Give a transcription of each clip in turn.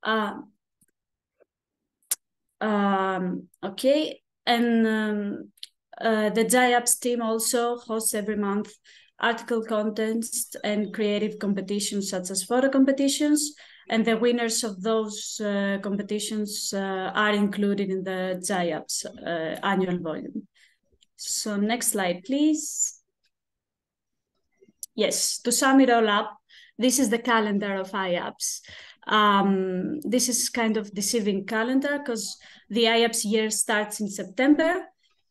Uh, okay, and the IAPS team also hosts every month article contests and creative competitions such as photo competitions, and the winners of those competitions are included in the IAPS annual volume. So next slide, please. Yes, to sum it all up, this is the calendar of IAPS. This is kind of deceiving calendar because the IAPS year starts in September,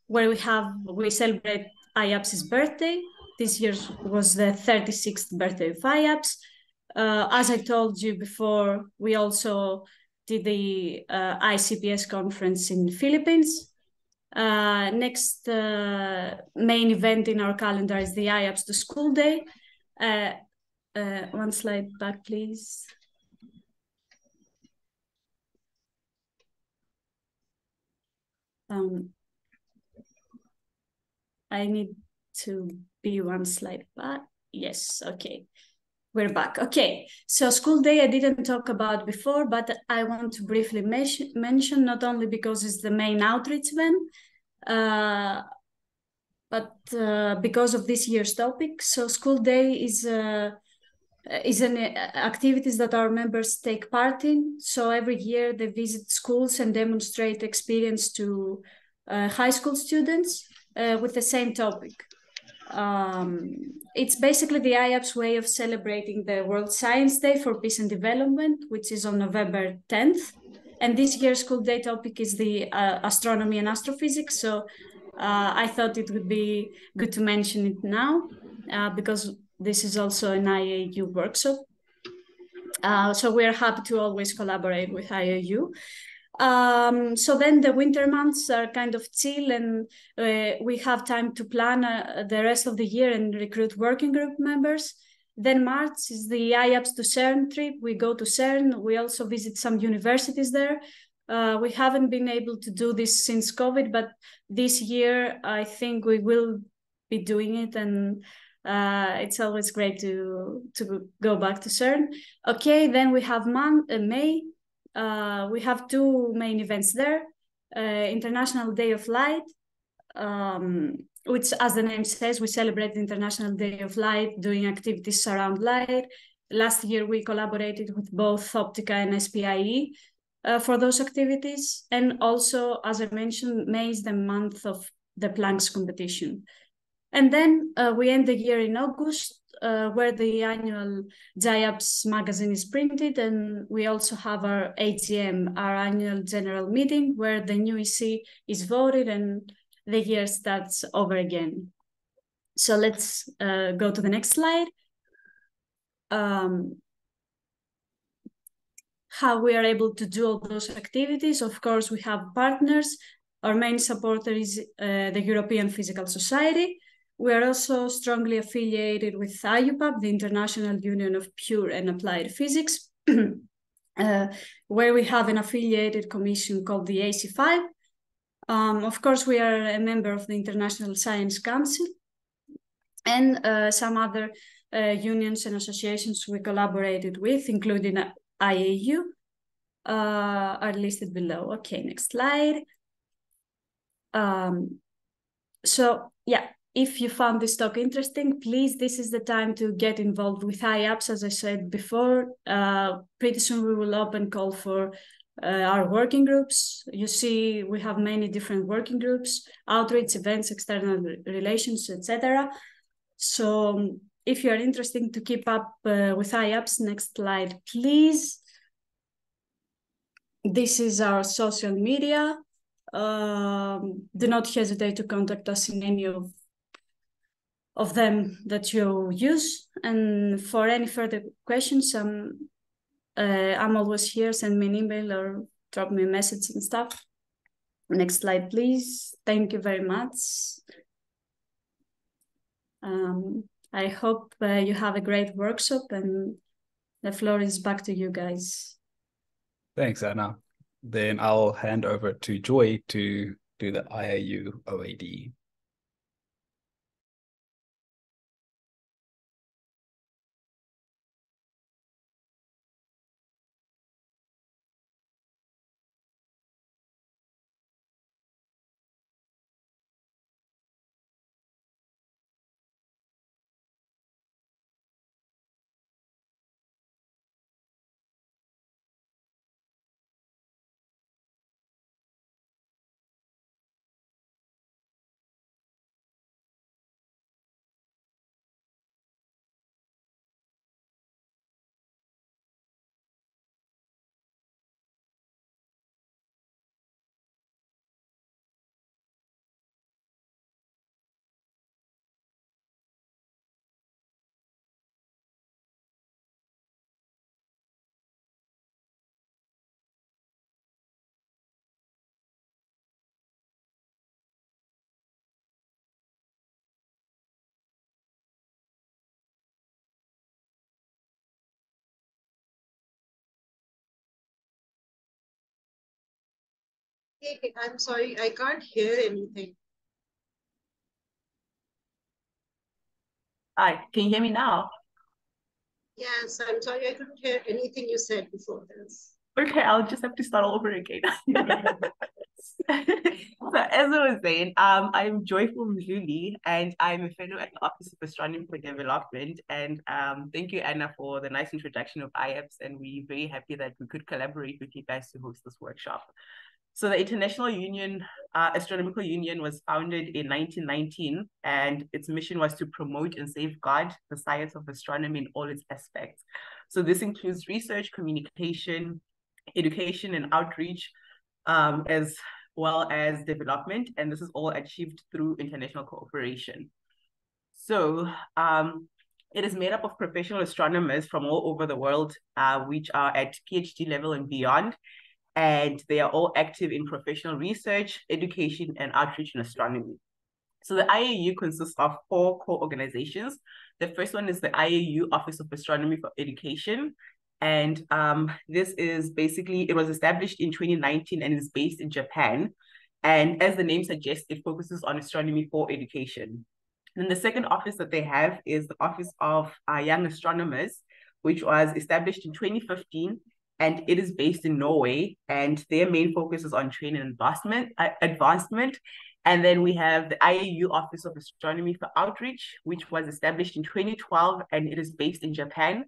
where we celebrate IAPS's birthday. This year was the 36th birthday of IAPS. As I told you before, we also did the ICPS conference in the Philippines. Next main event in our calendar is the IAPS to School Day. One slide back, please. I need to be one slide back. Yes, okay. We're back. Okay, so School Day I didn't talk about before, but I want to briefly mention, not only because it's the main outreach event, but because of this year's topic. So School Day is an activities that our members take part in. So every year they visit schools and demonstrate experience to high school students with the same topic. It's basically the IAPS way of celebrating the World Science Day for Peace and Development, which is on November 10th. And this year's School Day topic is the astronomy and astrophysics. So I thought it would be good to mention it now because this is also an IAU workshop. So we're happy to always collaborate with IAU. So then the winter months are kind of chill, and we have time to plan the rest of the year and recruit working group members. Then March is the IAPS to CERN trip. We go to CERN. We also visit some universities there. We haven't been able to do this since COVID, but this year I think we will be doing it, and it's always great to go back to CERN. Okay, then we have May. We have two main events there. International Day of Light, which, as the name says, we celebrate the International Day of Light doing activities around light. Last year, we collaborated with both Optica and SPIE for those activities. And also, as I mentioned, May is the month of the Planck's competition. And then we end the year in August, where the annual IAPS magazine is printed, and we also have our AGM, our annual general meeting, where the new EC is voted and the year starts over again. So let's go to the next slide. How we are able to do all those activities. Of course, we have partners. Our main supporter is the European Physical Society. We are also strongly affiliated with IUPAP, the International Union of Pure and Applied Physics, where we have an affiliated commission called the AC5. Of course, we are a member of the International Science Council, and some other unions and associations we collaborated with, including IAU, are listed below. Okay, next slide. So yeah, if you found this talk interesting, please, this is the time to get involved with IAPS. As I said before, pretty soon we will open call for our working groups. You see, we have many different working groups, outreach, events, external relations, etc. So if you are interested to keep up with IAPS, next slide, please. This is our social media. Do not hesitate to contact us in any of them that you use. And for any further questions, I'm always here. Send me an email or drop me a message and stuff. Next slide, please. Thank you very much. I hope you have a great workshop, and the floor is back to you guys. Thanks, Anna. Then I'll hand over to Joy to do the IAU OAD. Hey, I'm sorry, I can't hear anything. Hi, can you hear me now? Yes, I'm sorry, I couldn't hear anything you said before this. Okay, I'll just have to start all over again. So as I was saying, I'm Joyful Mzuli, and I'm a fellow at the Office of Astronomy for Development. And thank you, Anna, for the nice introduction of iaps. And we're very happy that we could collaborate with you guys to host this workshop. So the International Union, Astronomical Union was founded in 1919, and its mission was to promote and safeguard the science of astronomy in all its aspects. So this includes research, communication, education, and outreach, as well as development, and this is all achieved through international cooperation. So it is made up of professional astronomers from all over the world, which are at PhD level and beyond, and they are all active in professional research, education, and outreach in astronomy. So the IAU consists of 4 core organizations. The first one is the IAU Office of Astronomy for Education. And this is basically, it was established in 2019 and is based in Japan. And as the name suggests, it focuses on astronomy for education. Then the second office that they have is the Office of Young Astronomers, which was established in 2015, and it is based in Norway, and their main focus is on training and advancement. And then we have the IAU Office of Astronomy for Outreach, which was established in 2012, and it is based in Japan.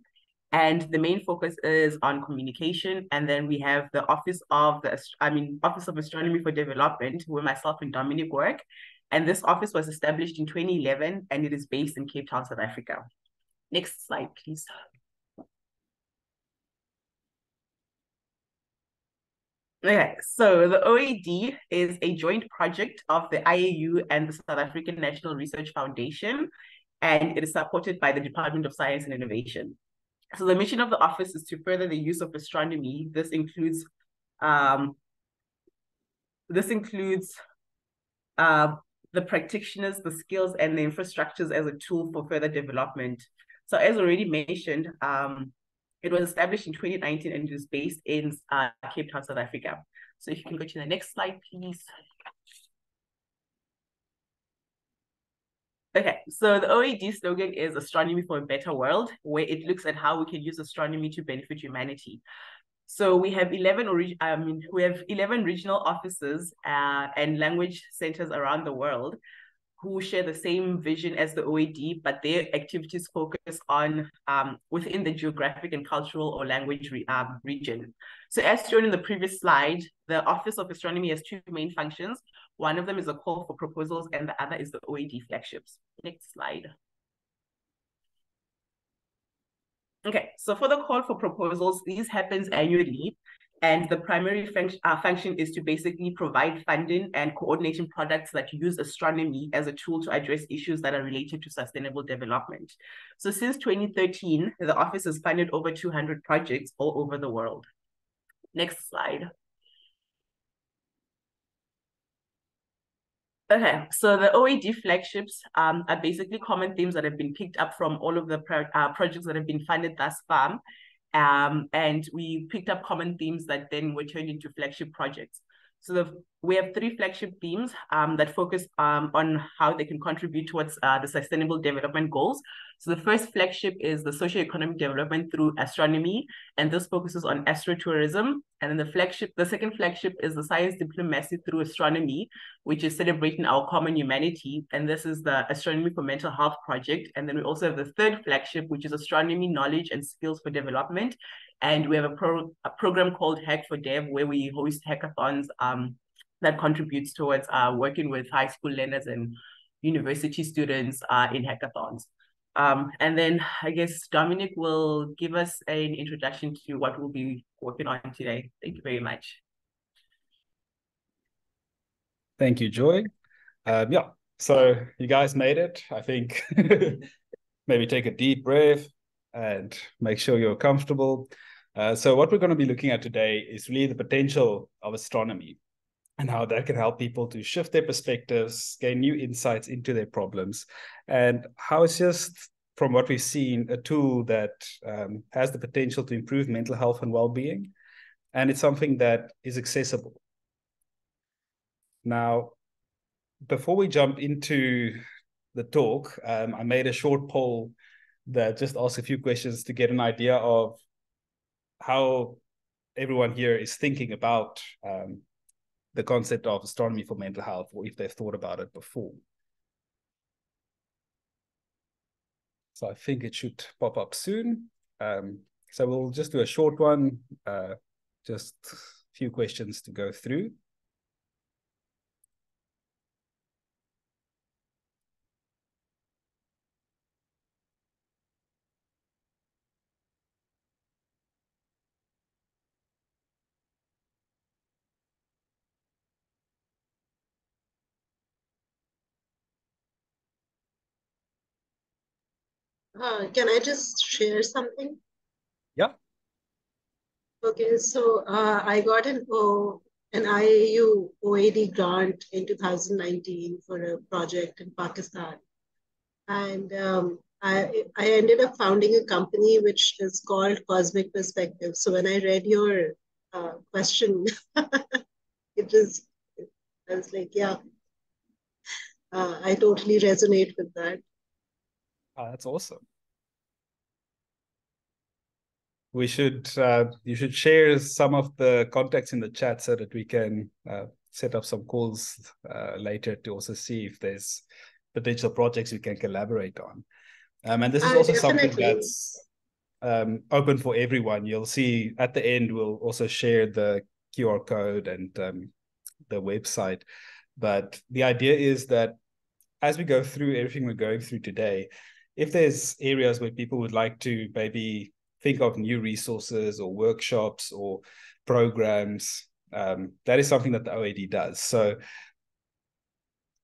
And the main focus is on communication. And then we have the Office of Astronomy for Development, where myself and Dominic work. And this office was established in 2011, and it is based in Cape Town, South Africa. Next slide, please. Okay, so the OAD is a joint project of the IAU and the South African National Research Foundation, and it is supported by the Department of Science and Innovation. So the mission of the office is to further the use of astronomy. This includes the practitioners, the skills, and the infrastructures as a tool for further development. So as already mentioned, it was established in 2019 and it is based in Cape Town, South Africa. So if you can go to the next slide, please. Okay, so the OAD slogan is Astronomy for a Better World, where it looks at how we can use astronomy to benefit humanity. So we have 11 regional offices and language centers around the world who share the same vision as the OAD, but their activities focus on within the geographic and cultural or language region. So as shown in the previous slide, the Office of Astronomy has 2 main functions. One of them is a call for proposals, and the other is the OAD flagships. Next slide. Okay, so for the call for proposals, this happens annually, and the primary function is to basically provide funding and coordination products that use astronomy as a tool to address issues that are related to sustainable development. So since 2013, the office has funded over 200 projects all over the world. Next slide. Okay, so the OAD flagships are basically common themes that have been picked up from all of the projects that have been funded thus far. And we picked up common themes that then were turned into flagship projects. So we have 3 flagship themes that focus on how they can contribute towards the sustainable development goals. So the first flagship is the socioeconomic development through astronomy, and this focuses on astrotourism. And then the second flagship is the science diplomacy through astronomy, which is celebrating our common humanity. And this is the Astronomy for Mental Health project. And then we also have the third flagship, which is astronomy, knowledge, and skills for development. And we have a program called Hack for Dev, where we host hackathons that contributes towards working with high school learners and university students in hackathons. And then I guess Dominic will give us an introduction to what we'll be working on today. Thank you very much. Thank you, Joy. Yeah, so you guys made it. I think maybe take a deep breath and make sure you're comfortable. So what we're going to be looking at today is really the potential of astronomy and how that can help people to shift their perspectives, gain new insights into their problems, and how it's just, from what we've seen, a tool that has the potential to improve mental health and well-being, and it's something that is accessible. Now, before we jump into the talk, I made a short poll that just asks a few questions to get an idea of how everyone here is thinking about the concept of astronomy for mental health, or if they've thought about it before. So I think it should pop up soon. So we'll just do a short one, just a few questions to go through. Can I just share something? Yeah. Okay, so I got an IAU OAD grant in 2019 for a project in Pakistan. And I ended up founding a company which is called Cosmic Perspective. So when I read your question, I was like, yeah, I totally resonate with that. Oh, that's awesome. You should share some of the contacts in the chat so that we can set up some calls later to also see if there's potential projects we can collaborate on. And this is also Definitely. something that's open for everyone. You'll see at the end, we'll also share the QR code and the website. But the idea is that as we go through everything we're going through today, if there's areas where people would like to maybe think of new resources or workshops or programs, that is something that the OAD does. So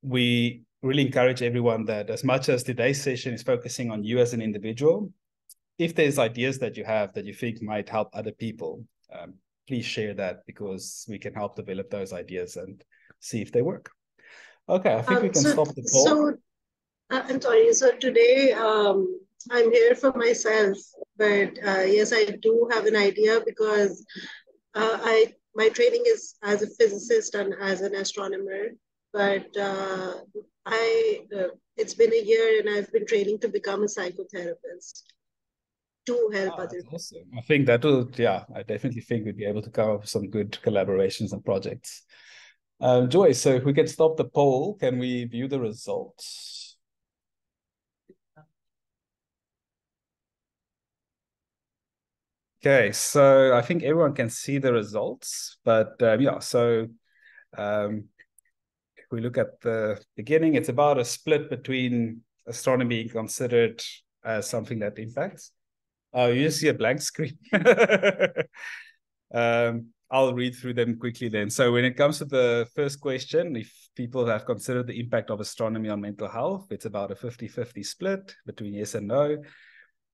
we really encourage everyone that as much as today's session is focusing on you as an individual, if there's ideas that you have that you think might help other people, please share that, because we can help develop those ideas and see if they work. Okay, I think we can stop the poll. So, I'm sorry. So today, I'm here for myself, but yes, I do have an idea because my training is as a physicist and as an astronomer. But it's been a year and I've been training to become a psychotherapist to help other people. Awesome. I think that will, yeah, I definitely think we'd be able to come up with some good collaborations and projects. Joy, so if we can stop the poll, can we view the results? Okay, so I think everyone can see the results, but yeah, so if we look at the beginning, it's about a split between astronomy being considered as something that impacts. Oh, you just see a blank screen. I'll read through them quickly then. So when it comes to the first question, if people have considered the impact of astronomy on mental health, it's about a 50-50 split between yes and no.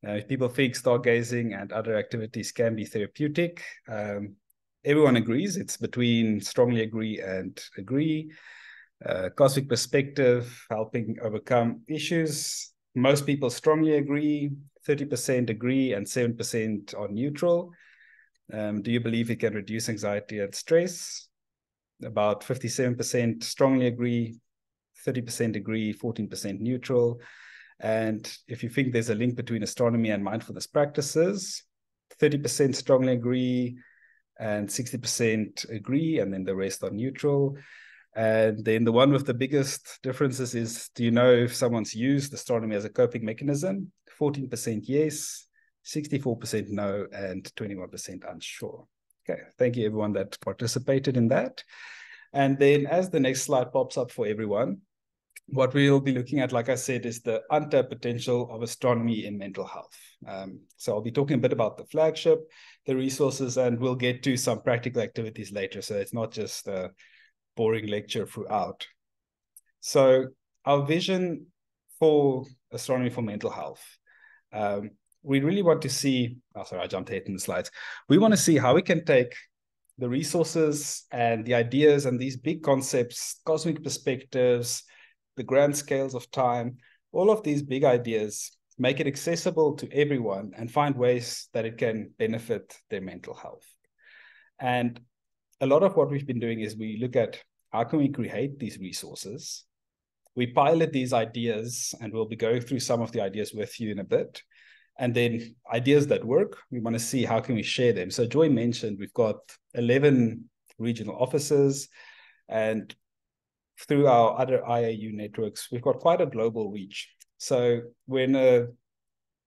If people think stargazing and other activities can be therapeutic, everyone agrees. It's between strongly agree and agree. Cosmic perspective, helping overcome issues. Most people strongly agree, 30% agree, and 7% are neutral. Do you believe it can reduce anxiety and stress? About 57% strongly agree, 30% agree, 14% neutral. And if you think there's a link between astronomy and mindfulness practices, 30% strongly agree, and 60% agree, and then the rest are neutral. And then the one with the biggest differences is, do you know if someone's used astronomy as a coping mechanism? 14% yes, 64% no, and 21% unsure. Okay, thank you everyone that participated in that. And then as the next slide pops up for everyone, what we'll be looking at, like I said, is the untapped potential of astronomy in mental health. So I'll be talking a bit about the flagship, the resources, and we'll get to some practical activities later. So it's not just a boring lecture throughout. So our vision for astronomy for mental health, we really want to see, oh, sorry, I jumped ahead in the slides. We want to see how we can take the resources and the ideas and these big concepts, cosmic perspectives, the grand scales of time, all of these big ideas, make it accessible to everyone and find ways that it can benefit their mental health. And a lot of what we've been doing is we look at how can we create these resources? We pilot these ideas, and we'll be going through some of the ideas with you in a bit. And then ideas that work, we want to see how can we share them. So Joy mentioned we've got 11 regional offices, and through our other IAU networks, we've got quite a global reach. So we're in a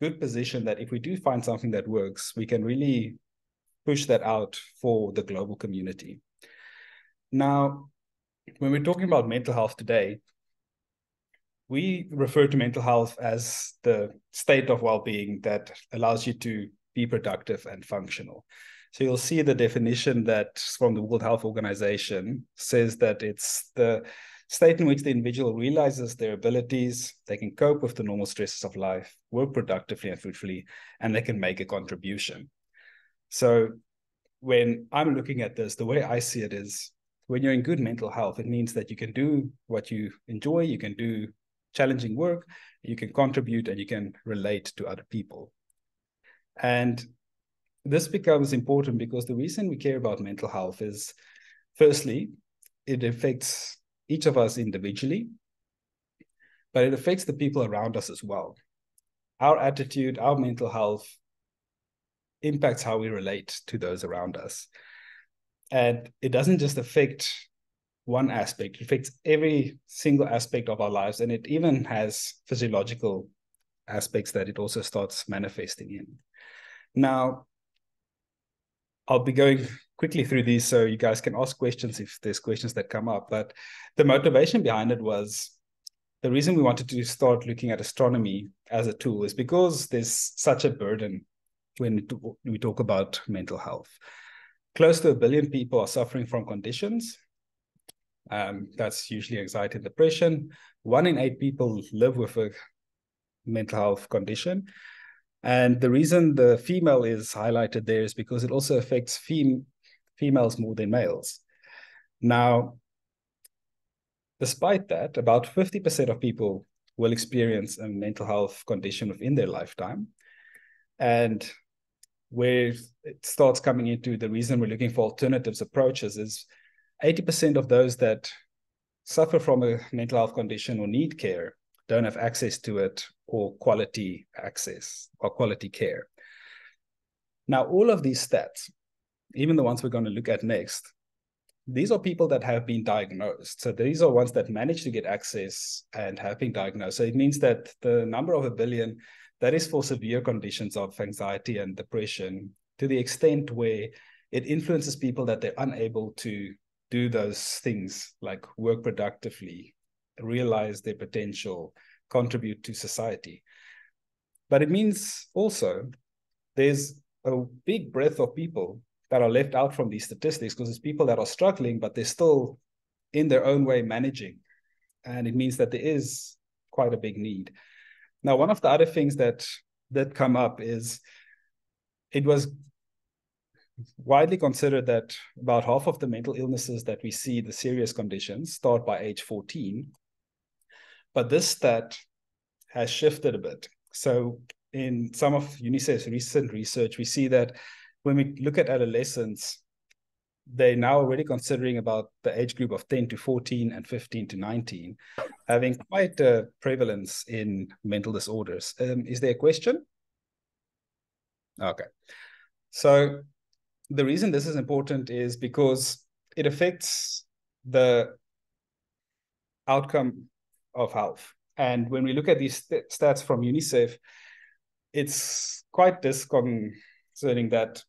good position that if we do find something that works, we can really push that out for the global community. Now, when we're talking about mental health today, we refer to mental health as the state of well-being that allows you to be productive and functional. So you'll see the definition that from the World Health Organization says that it's the state in which the individual realizes their abilities, they can cope with the normal stresses of life, work productively and fruitfully, and they can make a contribution. So when I'm looking at this, the way I see it is when you're in good mental health, it means that you can do what you enjoy, you can do challenging work, you can contribute, and you can relate to other people. And this becomes important because the reason we care about mental health is, firstly, it affects each of us individually, but it affects the people around us as well. Our attitude, our mental health impacts how we relate to those around us. And it doesn't just affect one aspect, it affects every single aspect of our lives, and it even has physiological aspects that it also starts manifesting in. Now, I'll be going quickly through these so you guys can ask questions if there's questions that come up, but the motivation behind it was, the reason we wanted to start looking at astronomy as a tool is because there's such a burden when we talk about mental health. Close to 1 billion people are suffering from conditions. That's usually anxiety and depression. 1 in 8 people live with a mental health condition. And the reason the female is highlighted there is because it also affects females more than males. Now, despite that, about 50% of people will experience a mental health condition within their lifetime. And where it starts coming into the reason we're looking for alternatives approaches is 80% of those that suffer from a mental health condition or need care don't have access to it or quality access or quality care. Now, all of these stats, even the ones we're going to look at next, these are people that have been diagnosed. So these are ones that manage to get access and have been diagnosed. So it means that the number of 1 billion, that is for severe conditions of anxiety and depression, to the extent where it influences people that they're unable to do those things like work productively, realize their potential, contribute to society. But it means also there's a big breadth of people that are left out from these statistics because it's people that are struggling, but they're still in their own way managing. And it means that there is quite a big need. Now, one of the other things that come up is it was widely considered that about half of the mental illnesses that we see, the serious conditions, start by age 14. But this stat has shifted a bit. So in some of UNICEF's recent research, we see that when we look at adolescents, they're now already considering about the age group of 10 to 14 and 15 to 19, having quite a prevalence in mental disorders. Is there a question? Okay. So the reason this is important is because it affects the outcome of health. And when we look at these stats from UNICEF, it's quite disconcerting that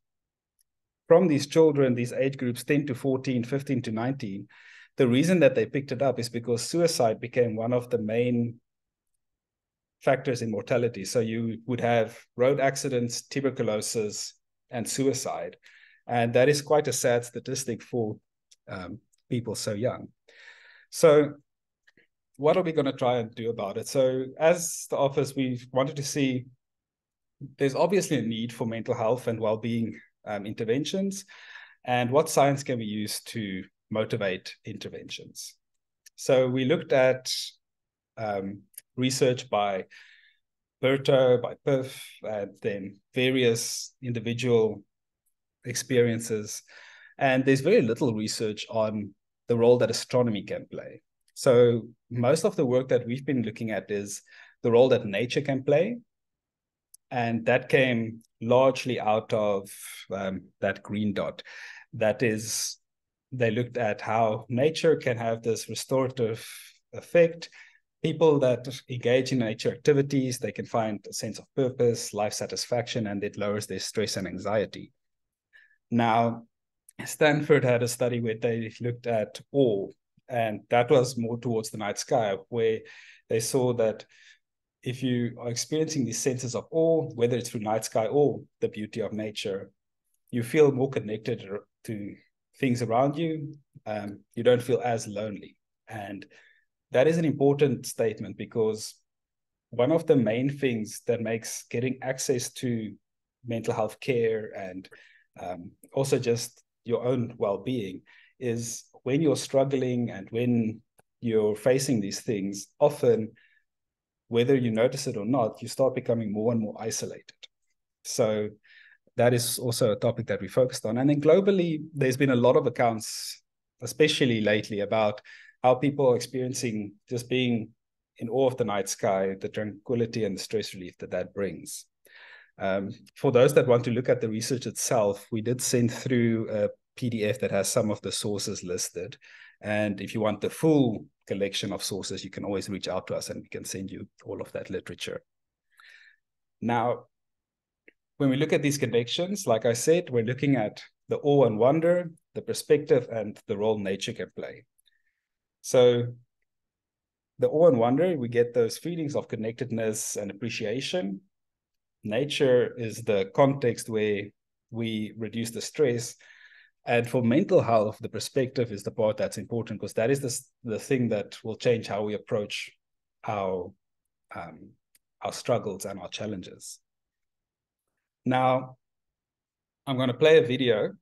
from these children, these age groups 10 to 14, 15 to 19, the reason that they picked it up is because suicide became one of the main factors in mortality. So you would have road accidents, tuberculosis, and suicide. And that is quite a sad statistic for people so young. So what are we going to try and do about it? So as the office, we wanted to see there's obviously a need for mental health and well-being interventions, and what science can we use to motivate interventions. So we looked at research by Berto, by PIF, and then various individual experiences. And there's very little research on the role that astronomy can play. So most of the work that we've been looking at is the role that nature can play. And that came largely out of that green dot. That is, they looked at how nature can have this restorative effect. People that engage in nature activities, they can find a sense of purpose, life satisfaction, and it lowers their stress and anxiety. Now, Stanford had a study where they looked at awe, and that was more towards the night sky, where they saw that if you are experiencing these senses of awe, whether it's through night sky or the beauty of nature, you feel more connected to things around you. You don't feel as lonely. And that is an important statement, because one of the main things that makes getting access to mental health care and also just your own well-being is when you're struggling and when you're facing these things, often, whether you notice it or not, you start becoming more and more isolated. So that is also a topic that we focused on. And then globally, there's been a lot of accounts, especially lately, about how people are experiencing just being in awe of the night sky, the tranquility and the stress relief that that brings. For those that want to look at the research itself, we did send through a PDF that has some of the sources listed. And if you want the full collection of sources, you can always reach out to us and we can send you all of that literature. Now, when we look at these connections, like I said, we're looking at the awe and wonder, the perspective, and the role nature can play. So the awe and wonder, we get those feelings of connectedness and appreciation. Nature is the context where we reduce the stress. And for mental health, the perspective is the part that's important, because that is the thing that will change how we approach our struggles and our challenges. Now, I'm going to play a video,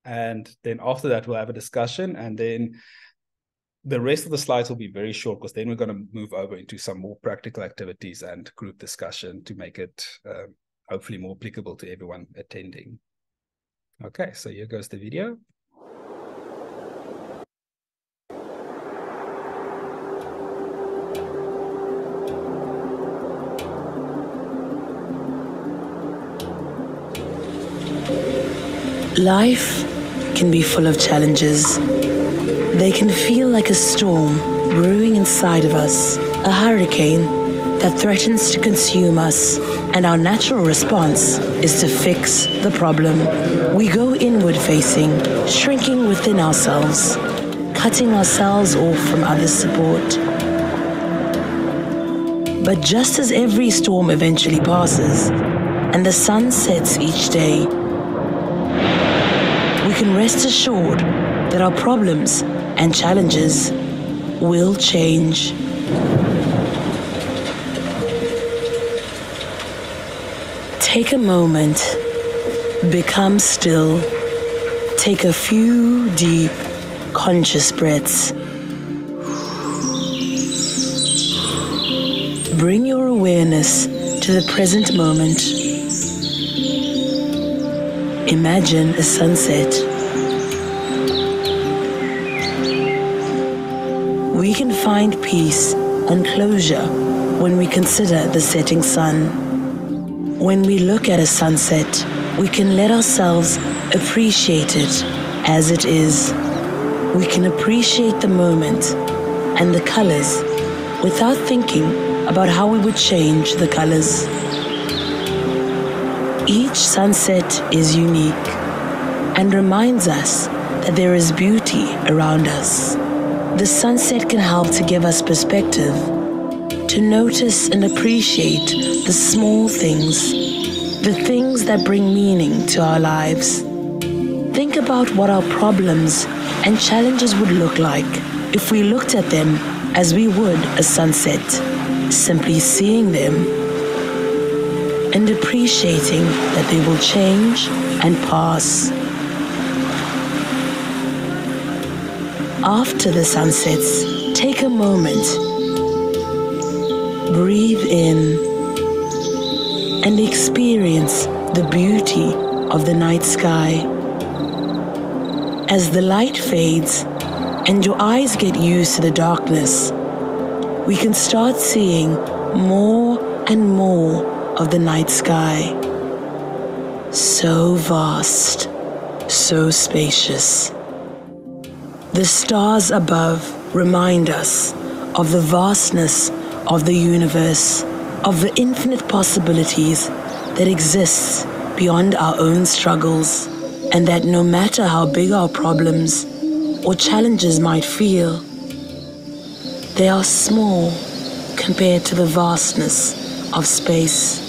and then after that, we'll have a discussion, and then the rest of the slides will be very short, because then we're going to move over into some more practical activities and group discussion to make it hopefully more applicable to everyone attending. Okay, so here goes the video. Life can be full of challenges. They can feel like a storm brewing inside of us, a hurricane that threatens to consume us, and our natural response is to fix the problem. We go inward facing, shrinking within ourselves, cutting ourselves off from other support. But just as every storm eventually passes and the sun sets each day, we can rest assured that our problems and challenges will change. Take a moment, become still, take a few deep, conscious breaths. Bring your awareness to the present moment. Imagine a sunset. We can find peace and closure when we consider the setting sun. When we look at a sunset, we can let ourselves appreciate it as it is. We can appreciate the moment and the colors without thinking about how we would change the colors. Each sunset is unique and reminds us that there is beauty around us. The sunset can help to give us perspective, to notice and appreciate the small things, the things that bring meaning to our lives. Think about what our problems and challenges would look like if we looked at them as we would a sunset, simply seeing them and appreciating that they will change and pass. After the sunsets, take a moment. Breathe in and experience the beauty of the night sky. As the light fades, and your eyes get used to the darkness, we can start seeing more and more of the night sky. So vast, so spacious. The stars above remind us of the vastness of the universe, of the infinite possibilities that exist beyond our own struggles, and that no matter how big our problems or challenges might feel, they are small compared to the vastness of space.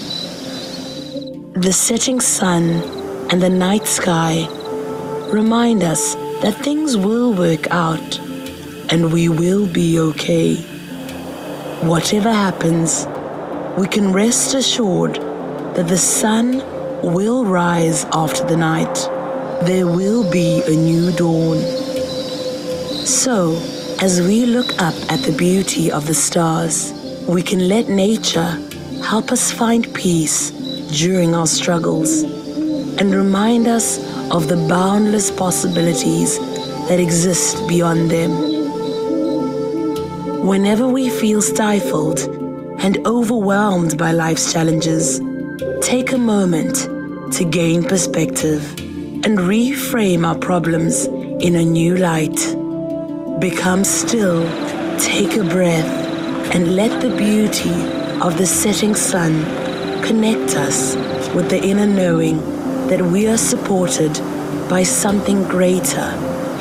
The setting sun and the night sky remind us that things will work out and we will be okay. Whatever happens, we can rest assured that the sun will rise after the night. There will be a new dawn. So, as we look up at the beauty of the stars, we can let nature help us find peace during our struggles and remind us of the boundless possibilities that exist beyond them. Whenever we feel stifled and overwhelmed by life's challenges, take a moment to gain perspective and reframe our problems in a new light. Become still, take a breath, and let the beauty of the setting sun connect us with the inner knowing that we are supported by something greater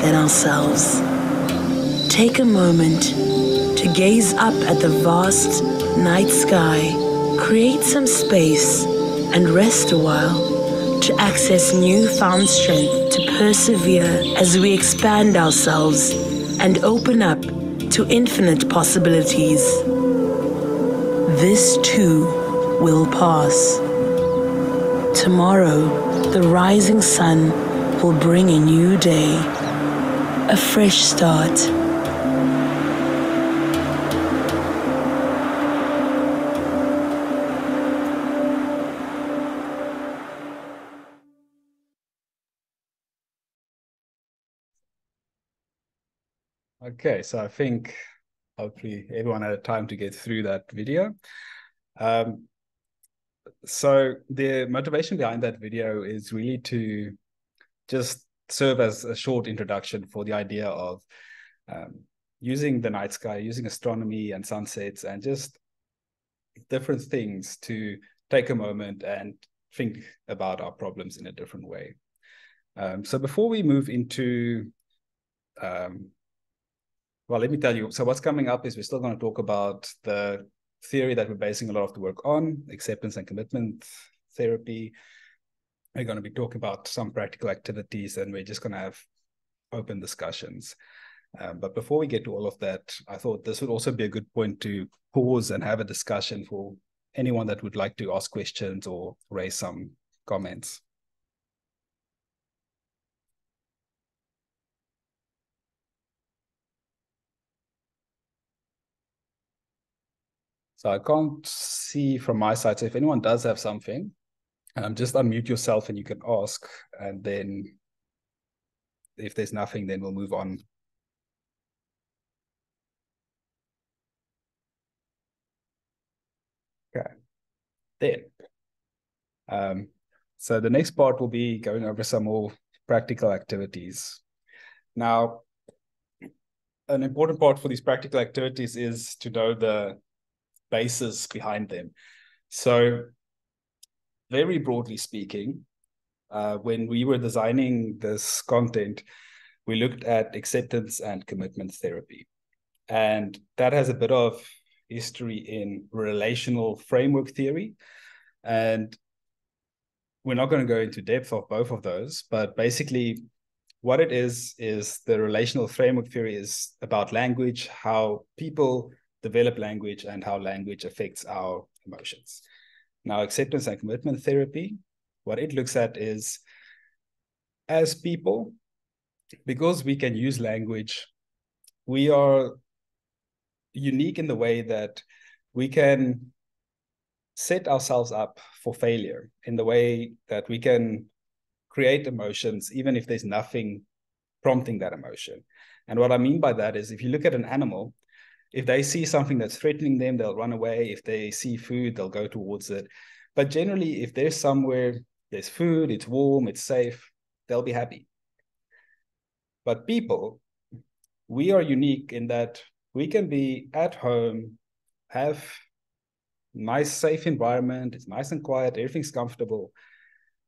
than ourselves. Take a moment to gaze up at the vast night sky, create some space, and rest a while to access newfound strength to persevere as we expand ourselves and open up to infinite possibilities. This too will pass. Tomorrow, the rising sun will bring a new day, a fresh start. Okay, so I think hopefully everyone had time to get through that video. So the motivation behind that video is really to just serve as a short introduction for the idea of using the night sky, using astronomy and sunsets and just different things to take a moment and think about our problems in a different way. So before we move into well, let me tell you. So what's coming up is we're still going to talk about the theory that we're basing a lot of the work on, acceptance and commitment therapy. We're going to be talking about some practical activities, and we're just going to have open discussions. But before we get to all of that, I thought this would also be a good point to pause and have a discussion for anyone that would like to ask questions or raise some comments. So I can't see from my side. So if anyone does have something, just unmute yourself and you can ask. And then if there's nothing, then we'll move on. Okay. Then, so the next part will be going over some more practical activities. Now, an important part for these practical activities is to know the basis behind them. So very broadly speaking, when we were designing this content, we looked at acceptance and commitment therapy. And that has a bit of history in relational framework theory. And we're not going to go into depth of both of those, but basically what it is the relational framework theory is about language, how people develop language and how language affects our emotions. Now, acceptance and commitment therapy, what it looks at is, as people, because we can use language, we are unique in the way that we can set ourselves up for failure, in the way that we can create emotions, even if there's nothing prompting that emotion. And what I mean by that is, if you look at an animal, if they see something that's threatening them, they'll run away. If they see food, they'll go towards it. But generally, if there's somewhere, there's food, it's warm, it's safe, they'll be happy. But people, we are unique in that we can be at home, have nice, safe environment, it's nice and quiet, everything's comfortable.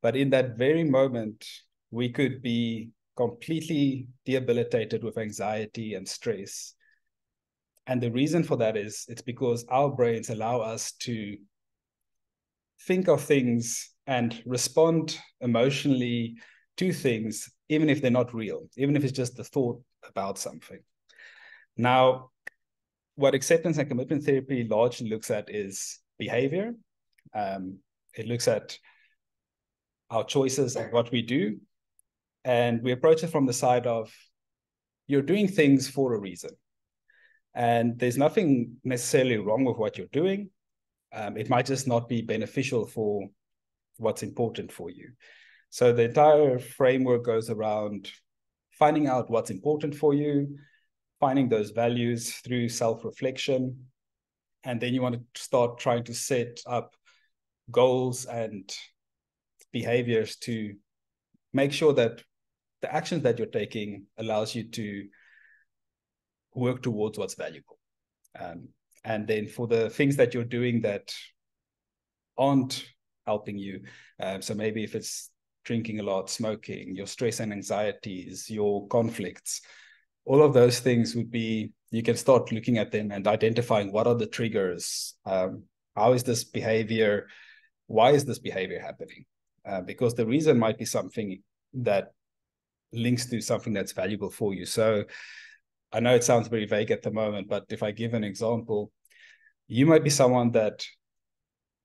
But in that very moment, we could be completely debilitated with anxiety and stress. And the reason for that is it's because our brains allow us to think of things and respond emotionally to things, even if they're not real, even if it's just the thought about something. Now, what acceptance and commitment therapy largely looks at is behavior. It looks at our choices and what we do. And we approach it from the side of, you're doing things for a reason. And there's nothing necessarily wrong with what you're doing. It might just not be beneficial for what's important for you. So the entire framework goes around finding out what's important for you, finding those values through self-reflection. And then you want to start trying to set up goals and behaviors to make sure that the actions that you're taking allows you to work towards what's valuable. And then for the things that you're doing that aren't helping you, so maybe if it's drinking a lot, smoking, your stress and anxieties, your conflicts, all of those things would be, you can start looking at them and identifying what are the triggers, how is this behavior, why is this behavior happening? Because the reason might be something that links to something that's valuable for you. So I know it sounds very vague at the moment, but if I give an example, you might be someone that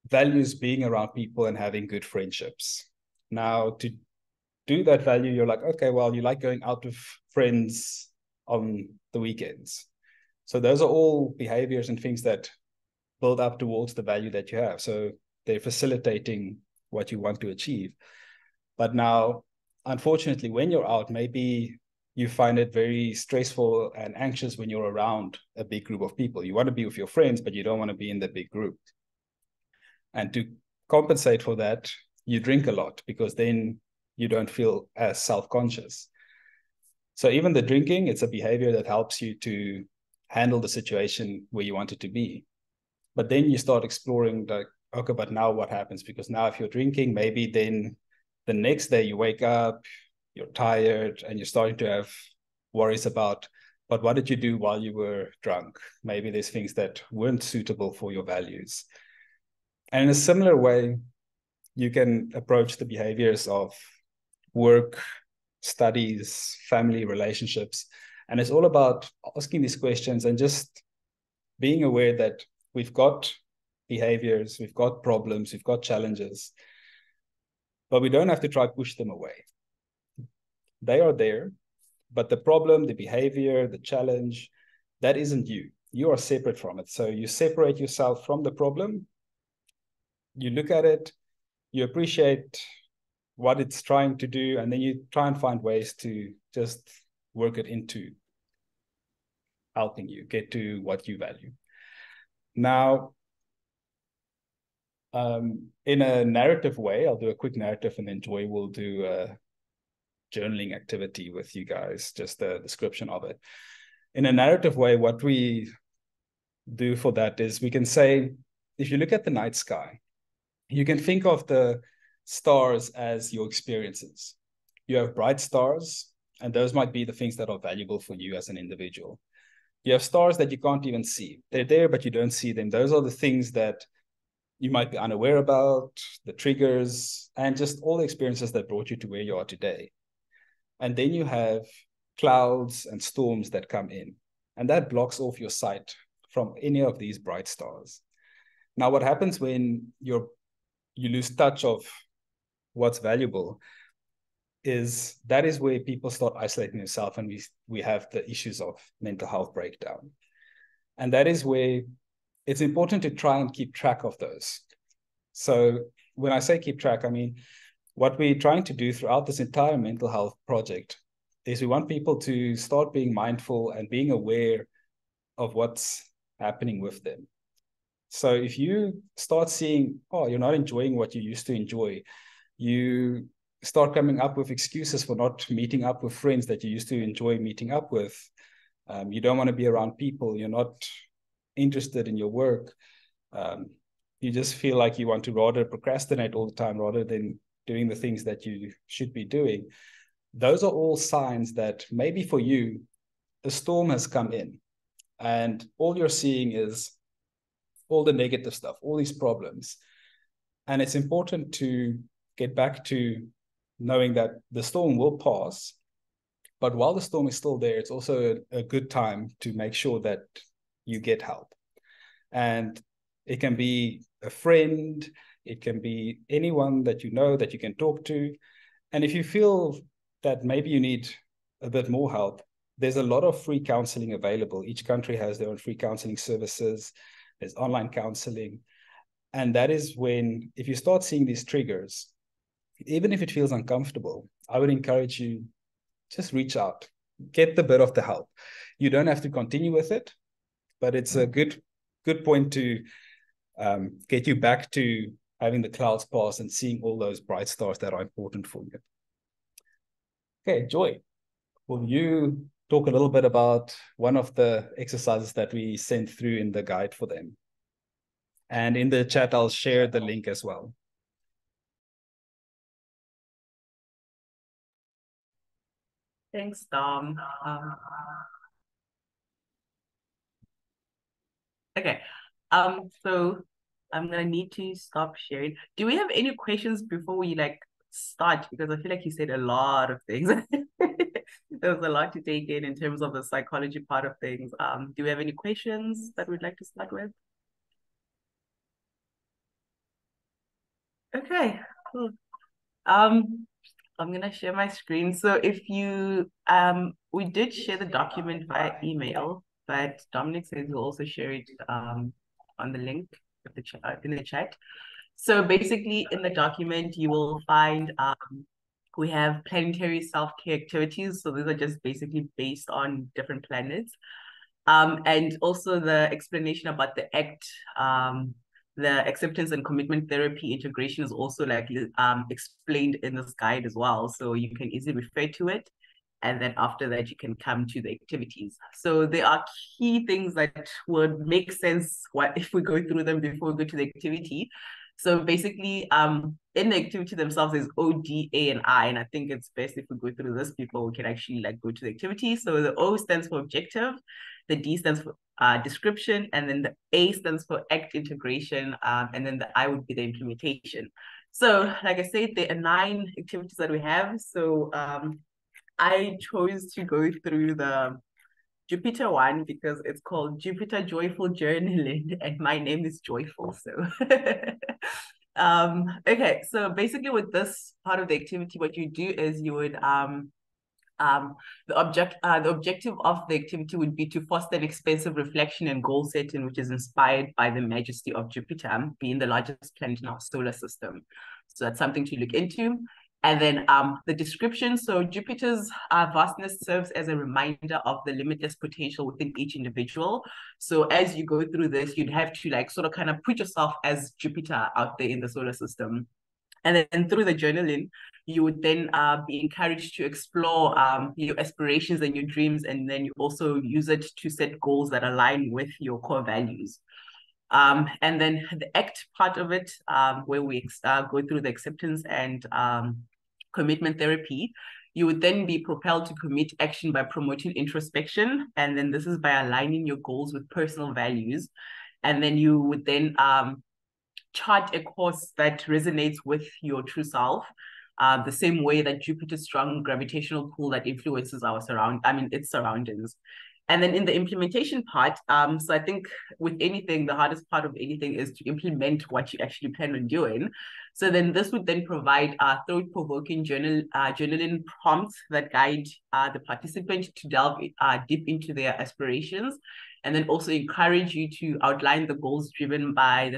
values being around people and having good friendships. Now, to do that value, you're like, okay, well, you like going out with friends on the weekends. So those are all behaviors and things that build up towards the value that you have. So they're facilitating what you want to achieve. But now, unfortunately, when you're out, maybe you find it very stressful and anxious when you're around a big group of people. You want to be with your friends, but you don't want to be in the big group. And to compensate for that, you drink a lot, because then you don't feel as self-conscious. So even the drinking, it's a behavior that helps you to handle the situation where you want it to be. But then you start exploring, like, okay, but now what happens? Because now if you're drinking, maybe then the next day you wake up, you're tired, and you're starting to have worries about, but what did you do while you were drunk? Maybe there's things that weren't suitable for your values. And in a similar way, you can approach the behaviors of work, studies, family, relationships. And it's all about asking these questions and just being aware that we've got behaviors, we've got problems, we've got challenges, but we don't have to try to push them away. They are there, but the problem, the behavior, the challenge, that isn't you. You are separate from it. So you separate yourself from the problem, you look at it, you appreciate what it's trying to do, and then you try and find ways to just work it into helping you get to what you value. Now, in a narrative way, I'll do a quick narrative, and then Joy will do a journaling activity with you guys, just a description of it. In a narrative way, what we do for that is we can say, if you look at the night sky, you can think of the stars as your experiences. You have bright stars, and those might be the things that are valuable for you as an individual. You have stars that you can't even see. They're there, but you don't see them. Those are the things that you might be unaware about, the triggers, and just all the experiences that brought you to where you are today. And then you have clouds and storms that come in, and that blocks off your sight from any of these bright stars. Now, what happens when you lose touch of what's valuable is that is where people start isolating themselves, and we have the issues of mental health breakdown. And that is where it's important to try and keep track of those. So when I say keep track, I mean, what we're trying to do throughout this entire mental health project is we want people to start being mindful and being aware of what's happening with them. So if you start seeing, oh, you're not enjoying what you used to enjoy, you start coming up with excuses for not meeting up with friends that you used to enjoy meeting up with. You don't want to be around people. You're not interested in your work. You just feel like you want to rather procrastinate all the time rather than doing the things that you should be doing. Those are all signs that maybe for you, a storm has come in and all you're seeing is all the negative stuff, all these problems. And it's important to get back to knowing that the storm will pass. But while the storm is still there, it's also a good time to make sure that you get help. And it can be a friend, it can be anyone that you know that you can talk to. And if you feel that maybe you need a bit more help, there's a lot of free counseling available. Each country has their own free counseling services. There's online counseling. And that is when, if you start seeing these triggers, even if it feels uncomfortable, I would encourage you, just reach out, get the bit of the help. You don't have to continue with it, but it's a good point to get you back to having the clouds pass and seeing all those bright stars that are important for you. Okay, Joy, will you talk a little bit about one of the exercises that we sent through in the guide for them? And in the chat, I'll share the link as well. Thanks, Dom. Okay. So I'm gonna need to stop sharing. Do we have any questions before we start? Because I feel like you said a lot of things. There was a lot to take in terms of the psychology part of things. Do we have any questions that we'd like to start with? Okay, cool. I'm gonna share my screen. So if you we did share the document via email, but Dominic says he'll also share it on the link in the chat. So basically in the document you will find we have planetary self-care activities. So these are just basically based on different planets. And also the explanation about the ACT, the acceptance and commitment therapy integration is also explained in this guide as well. So you can easily refer to it. And then after that, you can come to the activities. So there are key things that would make sense if we go through them before we go to the activity. So basically, in the activity themselves, there's O, D, A, and I. And I think it's best if we go through this before we can actually go to the activity. So the O stands for objective, the D stands for description, and then the A stands for ACT integration, and then the I would be the implementation. So like I said, there are 9 activities that we have. So I chose to go through the Jupiter one because it's called Jupiter Joyful Journaling, and my name is Joyful. So, okay. So basically, with this part of the activity, what you do is you would the objective of the activity would be to foster an expensive reflection and goal setting, which is inspired by the majesty of Jupiter, being the largest planet in our solar system. So that's something to look into. And then the description. So Jupiter's vastness serves as a reminder of the limitless potential within each individual. So as you go through this, you'd have to sort of kind of put yourself as Jupiter out there in the solar system. And then through the journaling, you would then be encouraged to explore your aspirations and your dreams, and then you also use it to set goals that align with your core values. And then the ACT part of it, where we go through the acceptance and commitment therapy, you would then be propelled to commit action by promoting introspection. And then this is by aligning your goals with personal values. And then you would then chart a course that resonates with your true self, the same way that Jupiter's strong gravitational pull that influences its surroundings. And then in the implementation part, so I think with anything, the hardest part of anything is to implement what you actually plan on doing. So then this would then provide thought-provoking journaling prompts that guide the participant to delve deep into their aspirations, and then also encourage you to outline the goals driven by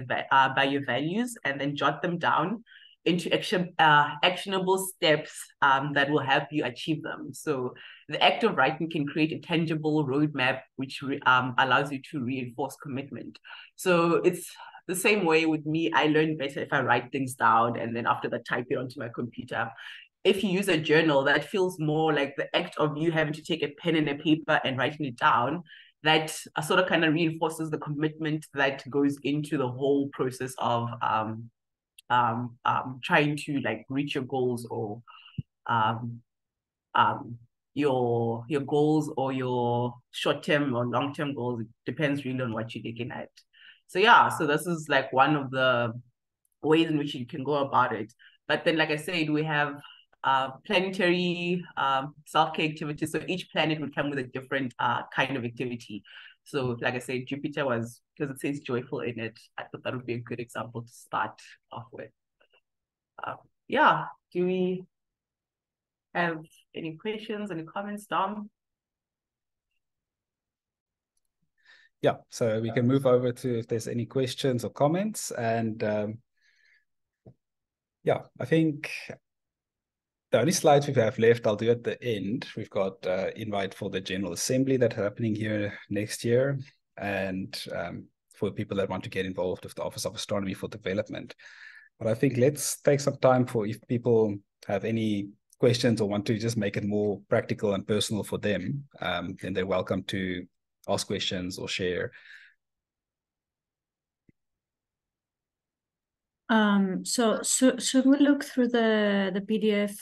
your values, and then jot them down. into actionable steps that will help you achieve them. So the act of writing can create a tangible roadmap, which allows you to reinforce commitment. So it's the same way with me. I learn better if I write things down and then after that type it onto my computer. If you use a journal, that feels more like the act of you having to take a pen and a paper and writing it down. That sort of kind of reinforces the commitment that goes into the whole process of trying to like reach your goals or your goals or your short-term or long-term goals. It depends really on what you're looking at. So yeah, so this is like one of the ways in which you can go about it. But then, like I said, we have planetary self-care activities. So each planet would come with a different kind of activity. So like I said, Jupiter was, because it says joyful in it, I thought that would be a good example to start off with. Yeah, do we have any questions, any comments, Dom? Yeah, so we can move over to if there's any questions or comments. And yeah, I think the only slides we have left, I'll do at the end. We've got invite for the General Assembly that's happening here next year. And for people that want to get involved with the Office of Astronomy for Development. But I think let's take some time for if people have any questions or want to just make it more practical and personal for them, then they're welcome to ask questions or share. So should we look through the PDF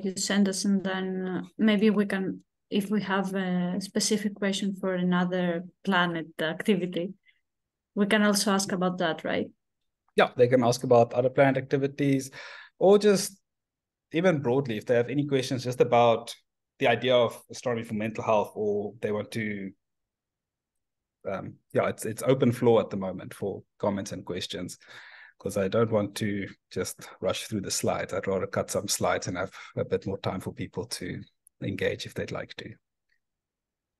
you send us, and then maybe we can, if we have a specific question for another planet activity, we can also ask about that, right? Yeah, they can ask about other planet activities, or just even broadly, if they have any questions just about the idea of astronomy for mental health, or they want to, yeah, it's open floor at the moment for comments and questions, because I don't want to just rush through the slides. I'd rather cut some slides and have a bit more time for people to engage if they'd like to.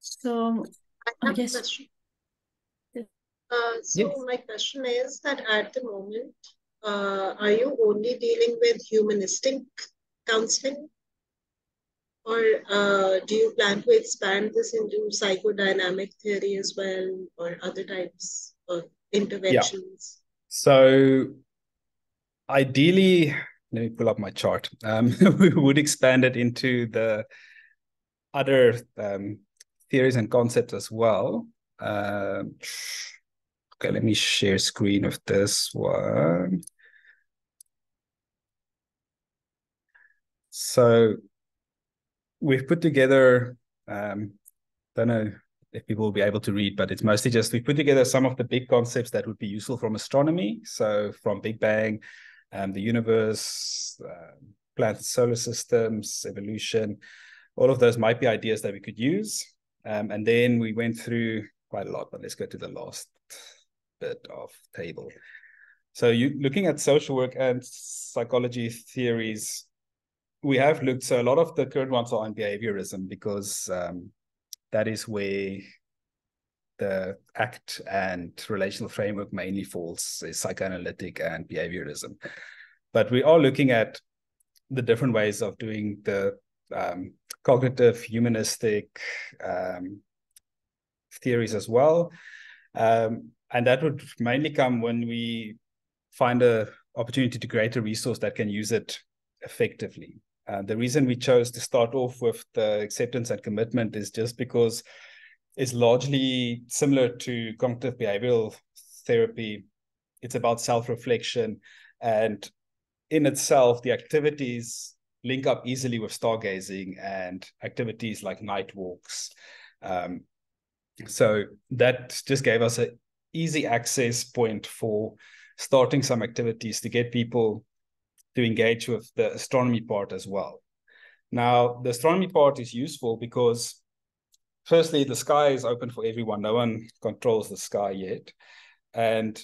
So I have yes. a question. Yes. My question is that at the moment, are you only dealing with humanistic counseling? Or do you plan to expand this into psychodynamic theory as well, or other types of interventions? Yeah. So ideally, let me pull up my chart. We would expand it into the other theories and concepts as well. Okay, let me share screen of this one. So we've put together, don't know if people will be able to read, but it's mostly just, we put together some of the big concepts that would be useful from astronomy. So from Big Bang, the universe, planets, solar systems, evolution, all of those might be ideas that we could use. And then we went through quite a lot, but let's go to the last bit of table. So looking at social work and psychology theories, we have looked, so a lot of the current ones are on behaviorism, because that is where the ACT and relational framework mainly falls, is psychoanalytic and behaviorism. But we are looking at the different ways of doing the cognitive, humanistic theories as well. And that would mainly come when we find an opportunity to create a resource that can use it effectively. The reason we chose to start off with the acceptance and commitment is just because it's largely similar to cognitive behavioral therapy. It's about self-reflection, and in itself, the activities link up easily with stargazing and activities like night walks. So that just gave us an easy access point for starting some activities to get people to engage with the astronomy part as well. Now, the astronomy part is useful because, firstly, the sky is open for everyone. No one controls the sky yet. And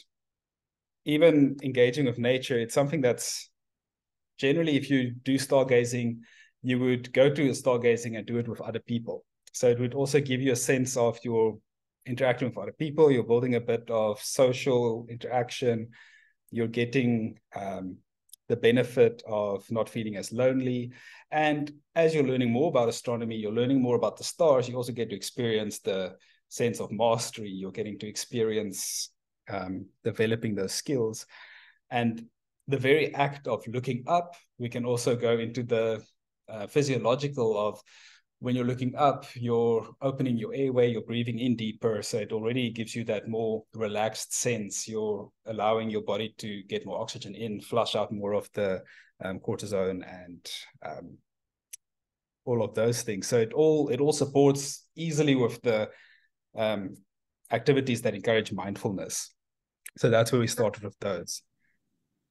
even engaging with nature, it's something that's generally, if you do stargazing, you would go to stargazing and do it with other people. So it would also give you a sense of your interacting with other people. You're building a bit of social interaction. You're getting the benefit of not feeling as lonely. And as you're learning more about astronomy, you're learning more about the stars, you also get to experience the sense of mastery. You're getting to experience developing those skills. And the very act of looking up, we can also go into the physiological of when you're looking up, you're opening your airway, you're breathing in deeper. So it already gives you that more relaxed sense. You're allowing your body to get more oxygen in, flush out more of the cortisone and all of those things. So it all supports easily with the activities that encourage mindfulness. So that's where we started with those.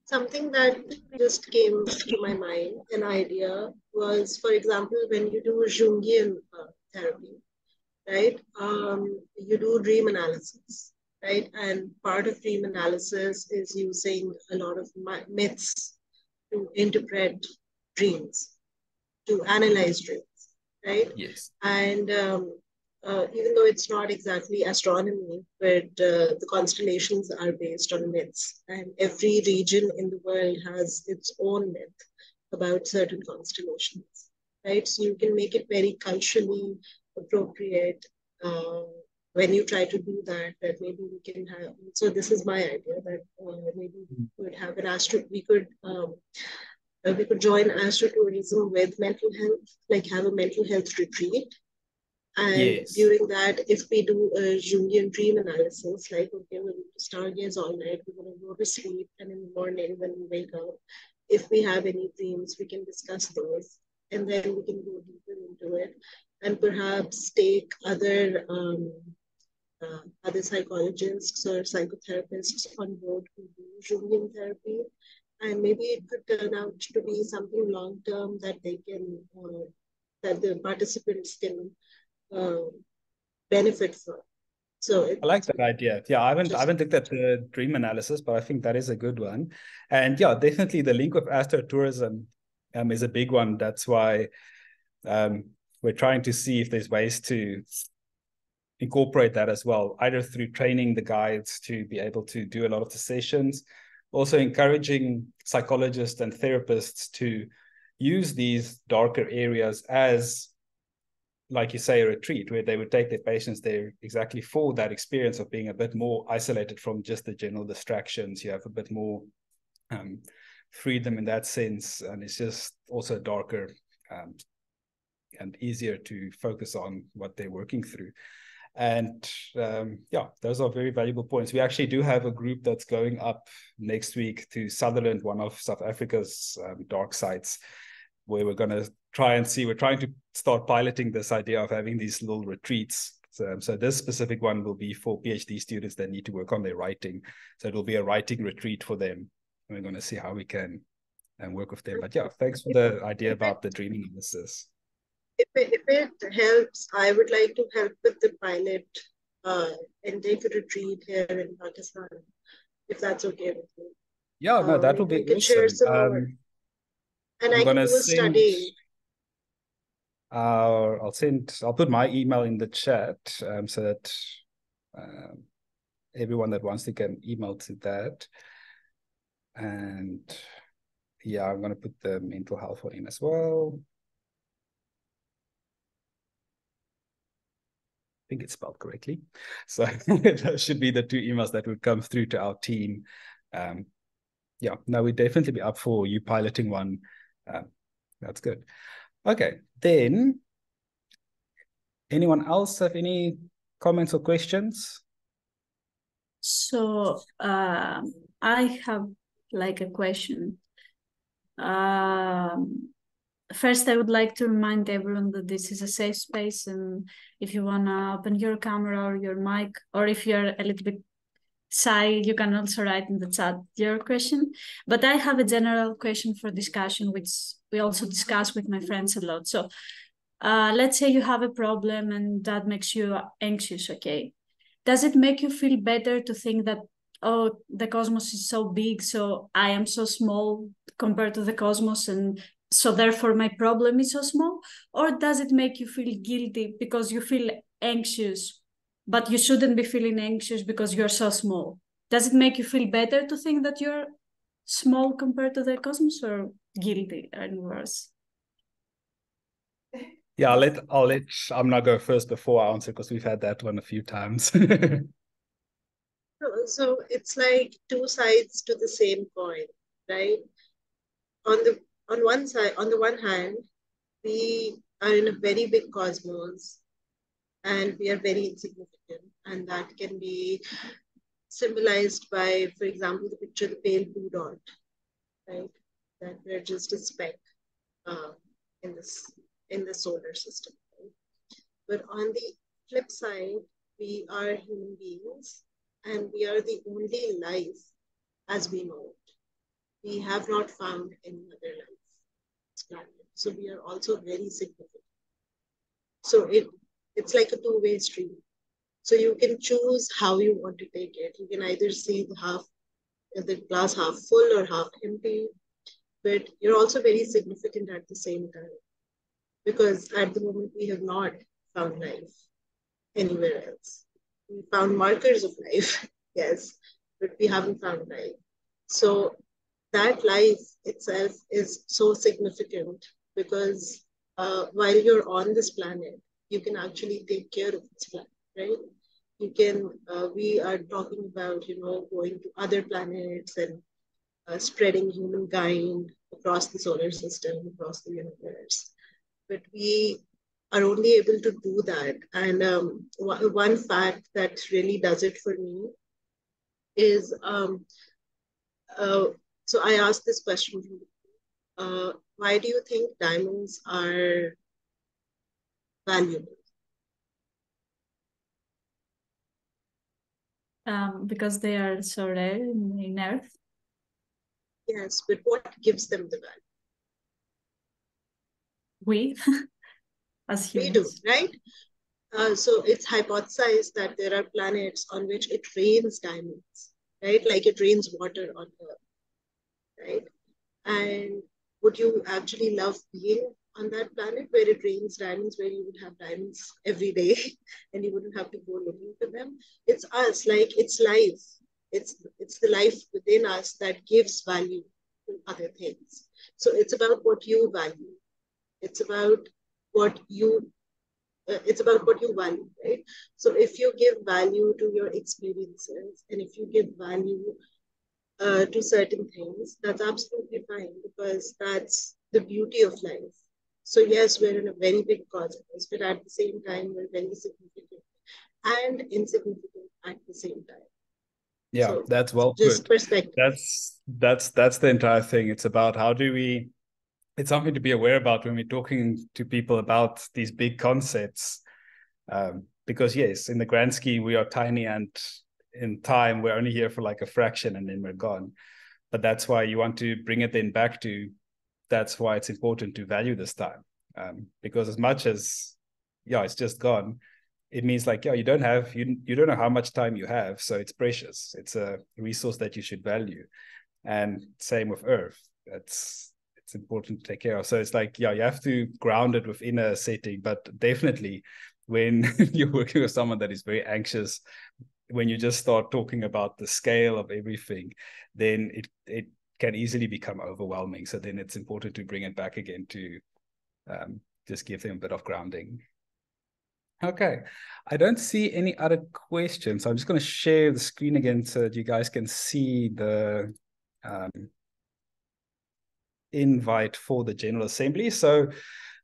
Something that just came to my mind, an idea, was, for example, when you do Jungian therapy, right? You do dream analysis, right? And part of dream analysis is using a lot of myths to interpret dreams, to analyze dreams, right? Yes. And even though it's not exactly astronomy, but the constellations are based on myths, and every region in the world has its own myth about certain constellations, right? So you can make it very culturally appropriate when you try to do that, that maybe we can have, so this is my idea, that maybe we could have we could join astrotourism with mental health, like have a mental health retreat. And yes. During that, if we do a Jungian dream analysis, like, okay, we're going to stargaze all night, we're going to go to sleep, and in the morning when we wake up, if we have any dreams, we can discuss those, and then we can go deeper into it, and perhaps take other psychologists or psychotherapists on board who do Jungian therapy, and maybe it could turn out to be something long term that they can, that the participants can benefit from. So I like that idea. Yeah, I haven't looked at the dream analysis, but I think that is a good one. And yeah, definitely the link with astrotourism is a big one. That's why we're trying to see if there's ways to incorporate that as well, either through training the guides to be able to do a lot of the sessions, also encouraging psychologists and therapists to use these darker areas as, like you say, a retreat, where they would take their patients there exactly for that experience of being a bit more isolated from just the general distractions. You have a bit more freedom in that sense, and it's just also darker and easier to focus on what they're working through. And yeah, those are very valuable points. We actually do have a group that's going up next week to Sutherland, one of South Africa's dark sites, where we're going to try and see, we're trying to start piloting this idea of having these little retreats. So this specific one will be for PhD students that need to work on their writing. So it'll be a writing retreat for them. And we're going to see how we can work with them. But yeah, thanks for the idea about the dream analysis. If it helps, I would like to help with the pilot and take a retreat here in Pakistan, if that's okay with you. Yeah, no, that will be awesome. Share some more. And I can do a study. I'll put my email in the chat so that everyone that wants to can email to that. And yeah, I'm going to put the mental health one in as well. I think it's spelled correctly. So those should be the two emails that would come through to our team. Yeah, no, we'd definitely be up for you piloting one. That's good. Okay, then anyone else have any comments or questions? So I have like a question. First, I would like to remind everyone that this is a safe space, and if you want to open your camera or your mic, or if you're a little bit shy, you can also write in the chat your question. But I have a general question for discussion, which we also discuss with my friends a lot. So let's say you have a problem and that makes you anxious, okay? Does it make you feel better to think that, oh, the cosmos is so big, so I am so small compared to the cosmos, and so therefore my problem is so small? Or does it make you feel guilty because you feel anxious, but you shouldn't be feeling anxious because you're so small? Does it make you feel better to think that you're small compared to the cosmos, or guilty and worse? Yeah, I'm not go first before I answer, because we've had that one a few times. So it's like two sides to the same coin, right? On the one hand, we are in a very big cosmos and we are very insignificant. And that can be symbolized by, for example, the picture, the pale blue dot, right? That we're just a speck uh, in the solar system. Right? But on the flip side, we are human beings and we are the only life as we know it. We have not found any other life planet. So we are also very significant. So it's like a two-way street. So you can choose how you want to take it. You can either see the glass half full or half empty, but you're also very significant at the same time, because at the moment we have not found life anywhere else. We found markers of life, yes, but we haven't found life. So that life itself is so significant because while you're on this planet, you can actually take care of this planet, right? You can, we are talking about, going to other planets and spreading humankind across the solar system, across the universe. But we are only able to do that. And one fact that really does it for me is, so I asked this question, why do you think diamonds are valuable? Because they are so rare in Earth. Yes, but what gives them the value? We, as We do, humans. right? So it's hypothesized that there are planets on which it rains diamonds, right? Like it rains water on Earth, right? And would you actually love being on that planet where it rains diamonds, where you would have diamonds every day and you wouldn't have to go looking for them? It's us, like it's life. It's the life within us that gives value to other things. So it's about what you value. It's about what you value, right? So if you give value to your experiences and if you give value to certain things, that's absolutely fine because that's the beauty of life. So yes, we're in a very big cosmos, but at the same time, we're very significant and insignificant at the same time. Yeah, so that's well just put. perspective. That's the entire thing. It's about how do we. It's something to be aware about when we're talking to people about these big concepts. Because yes, in the grand scheme, we are tiny, and in time, we're only here for like a fraction, and then we're gone. But that's why you want to bring it then back to. That's why it's important to value this time, because as much as it's just gone, it means like you don't know how much time you have, so it's precious. It's a resource that you should value, and same with Earth. It's important to take care of. So it's like you have to ground it within a setting, but definitely when you're working with someone that is very anxious, when you just start talking about the scale of everything, then it can easily become overwhelming. So then it's important to bring it back again to just give them a bit of grounding. Okay, I don't see any other questions. So I'm just going to share the screen again so that you guys can see the invite for the General Assembly. So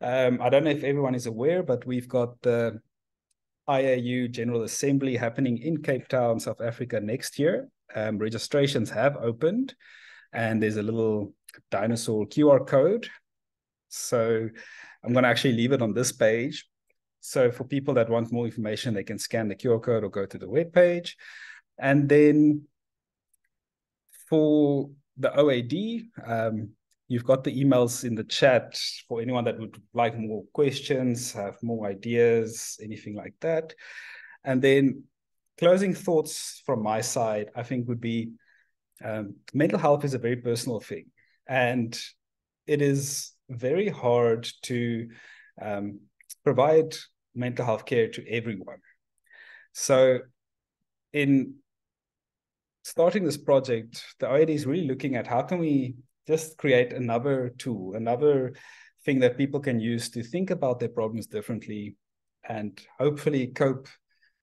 I don't know if everyone is aware, but we've got the IAU General Assembly happening in Cape Town, South Africa next year. Registrations have opened, and there's a little dinosaur QR code. So I'm going to actually leave it on this page. So for people that want more information, they can scan the QR code or go to the webpage. And then for the OAD, you've got the emails in the chat for anyone that would like more questions, have more ideas, anything like that. And then closing thoughts from my side, I think would be mental health is a very personal thing. And it is very hard to provide mental health care to everyone. So in starting this project, the OAD is really looking at how can we just create another tool, another thing that people can use to think about their problems differently and hopefully cope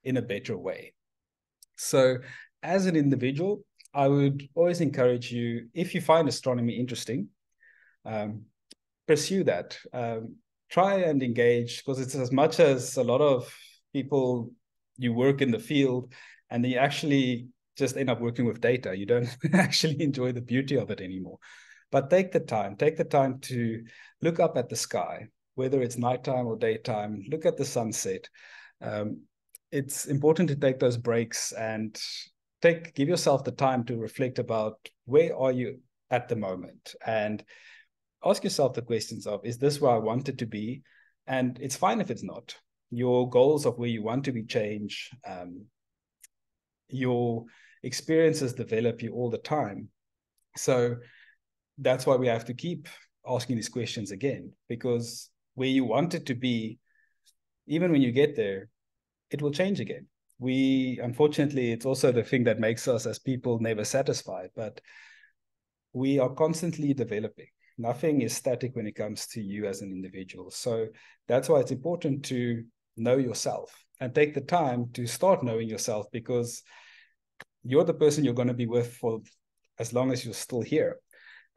in a better way. So as an individual, I would always encourage you, if you find astronomy interesting, pursue that. Try and engage, because it's as much as a lot of people, you work in the field and then you actually just end up working with data. You don't actually enjoy the beauty of it anymore. But take the time to look up at the sky, whether it's nighttime or daytime, look at the sunset. It's important to take those breaks and give yourself the time to reflect about where are you at the moment, and ask yourself the questions of, is this where I want it to be? And it's fine if it's not. Your goals of where you want to be change. Your experiences develop you all the time. So that's why we have to keep asking these questions again, because where you want it to be, even when you get there, it will change again. Unfortunately, it's also the thing that makes us as people never satisfied, but we are constantly developing. Nothing is static when it comes to you as an individual. So that's why it's important to know yourself and take the time to start knowing yourself, because you're the person you're going to be with for as long as you're still here.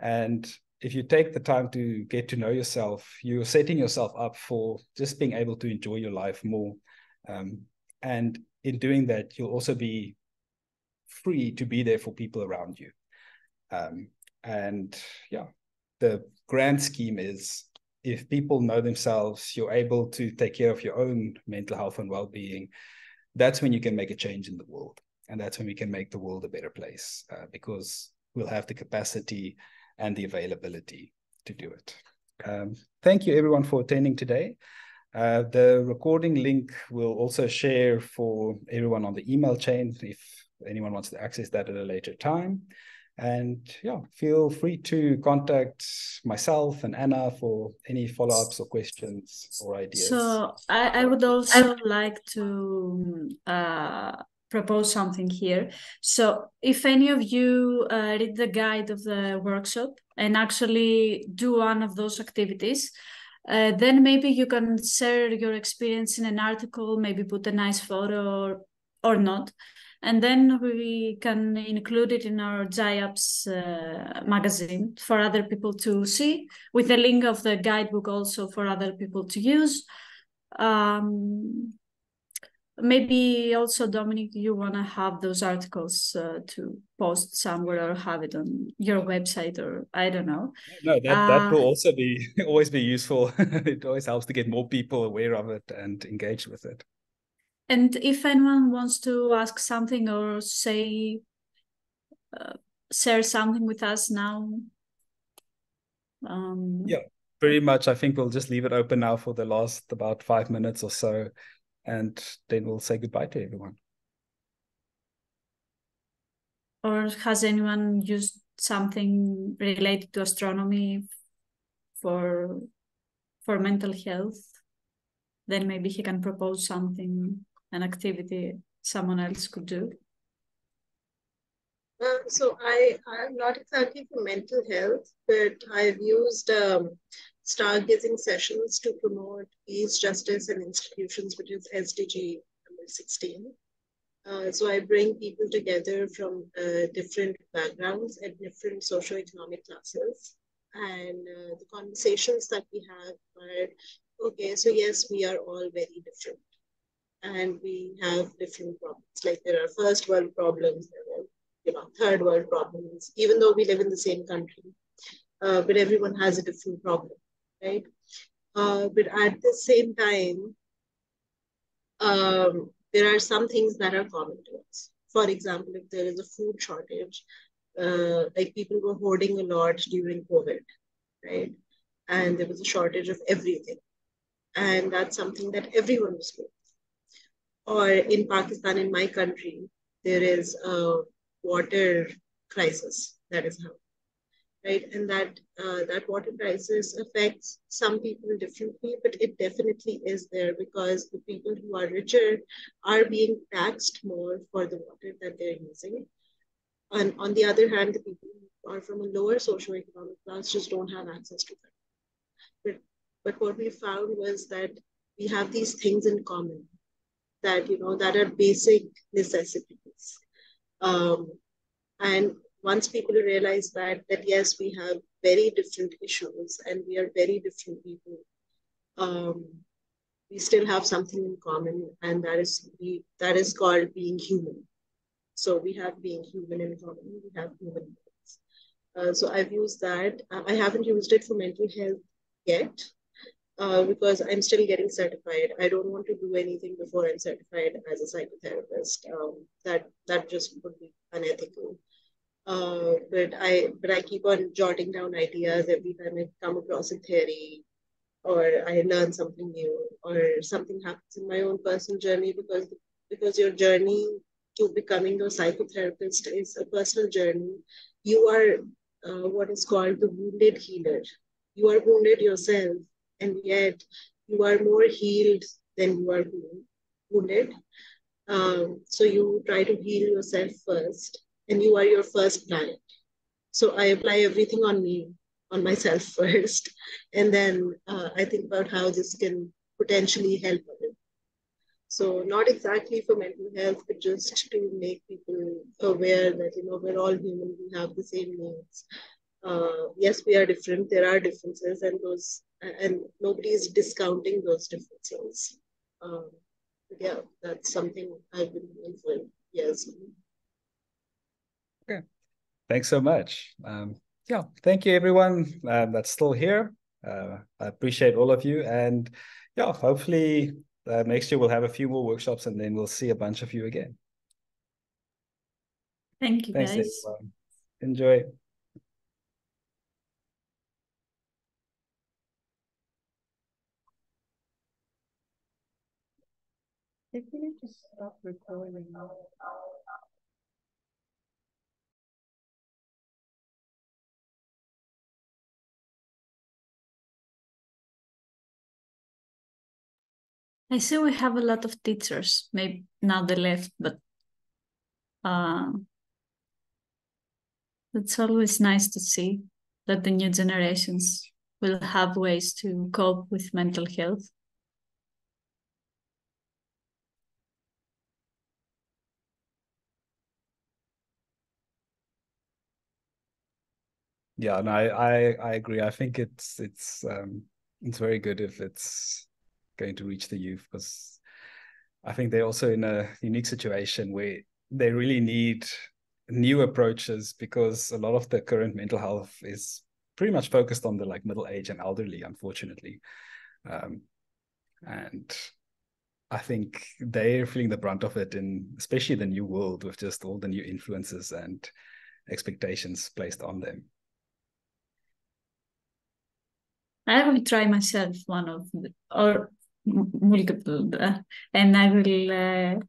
And if you take the time to get to know yourself, you're setting yourself up for just being able to enjoy your life more. And in doing that, you'll also be free to be there for people around you. And yeah, the grand scheme is, if people know themselves, you're able to take care of your own mental health and well-being. That's when you can make a change in the world. And that's when we can make the world a better place, because we'll have the capacity and the availability to do it. Thank you everyone for attending today. The recording link will also share for everyone on the email chain if anyone wants to access that at a later time. And yeah, feel free to contact myself and Anna for any follow-ups or questions or ideas. So I would also like to propose something here. So if any of you read the guide of the workshop and actually do one of those activities, then maybe you can share your experience in an article, maybe put a nice photo or not. And then we can include it in our iaps magazine for other people to see, with a link of the guidebook also for other people to use. Maybe also, Dominic, you want to have those articles to post somewhere or have it on your website, or I don't know. No, that will also be always be useful. It always helps to get more people aware of it and engaged with it. And if anyone wants to ask something or say, share something with us now. Yeah, pretty much. I think we'll just leave it open now for the last about 5 minutes or so, and then we'll say goodbye to everyone. Or has anyone used something related to astronomy for mental health? Then maybe he can propose something, an activity someone else could do. So I'm not exactly for mental health, but I've used stargazing sessions to promote peace, justice, and institutions, which is SDG number 16. So I bring people together from different backgrounds and different socioeconomic classes. And the conversations that we have are, okay, so yes, we are all very different. And we have different problems. Like there are first world problems, there are third world problems, even though we live in the same country. But everyone has a different problem, right? But at the same time, there are some things that are common to us. For example, if there is a food shortage, like people were hoarding a lot during COVID, right? And there was a shortage of everything. And that's something that everyone was going. Or in Pakistan, in my country, there is a water crisis that is happening, right? And that water crisis affects some people differently, but it definitely is there because the people who are richer are being taxed more for the water that they're using. And on the other hand, the people who are from a lower socioeconomic class just don't have access to that. But what we found was that we have these things in common that, that are basic necessities. And once people realize that yes, we have very different issues and we are very different people, we still have something in common, and that is called being human. So we have being human in common. We have human beings. So I've used that. I haven't used it for mental health yet. Because I'm still getting certified. I don't want to do anything before I'm certified as a psychotherapist. That just would be unethical. But I keep on jotting down ideas every time I come across a theory, or I learn something new, or something happens in my own personal journey, because your journey to becoming a psychotherapist is a personal journey. You are what is called the wounded healer. You are wounded yourself, and yet you are more healed than you are wounded. So you try to heal yourself first, and you are your first client. So I apply everything on me, on myself first, and then I think about how this can potentially help others. So not exactly for mental health, but just to make people aware that we're all human, we have the same needs. Yes, we are different. There are differences, and nobody is discounting those differences. Yeah, that's something I've been doing for years. Okay, thanks so much. Yeah, thank you everyone that's still here. I appreciate all of you, and yeah, hopefully next year we'll have a few more workshops, and then we'll see a bunch of you again. Thank you, Thanks, guys. everyone. Enjoy. If you just stop recording now. I see we have a lot of teachers. Maybe now they left, but it's always nice to see that the new generations will have ways to cope with mental health. Yeah, no, I agree. I think it's very good if it's going to reach the youth, because I think they're also in a unique situation where they really need new approaches, because a lot of the current mental health is pretty much focused on the middle age and elderly, unfortunately. And I think they're feeling the brunt of it, in especially the new world, with just all the new influences and expectations placed on them. I will try myself or multiple, and I will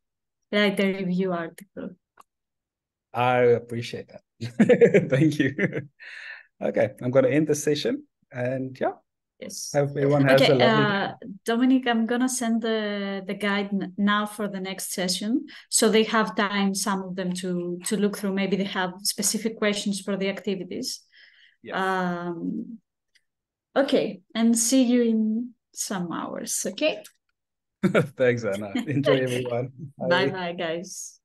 write a review article. I appreciate that. Thank you. Okay, I'm going to end the session, and yeah. Yes. Hope everyone has a lovely day. Dominic, I'm gonna send the guide now for the next session, so they have time, some of them, to look through. Maybe they have specific questions for the activities. Yeah. Okay, and see you in some hours. Okay. Thanks, Anna. Enjoy, everyone. Bye, guys.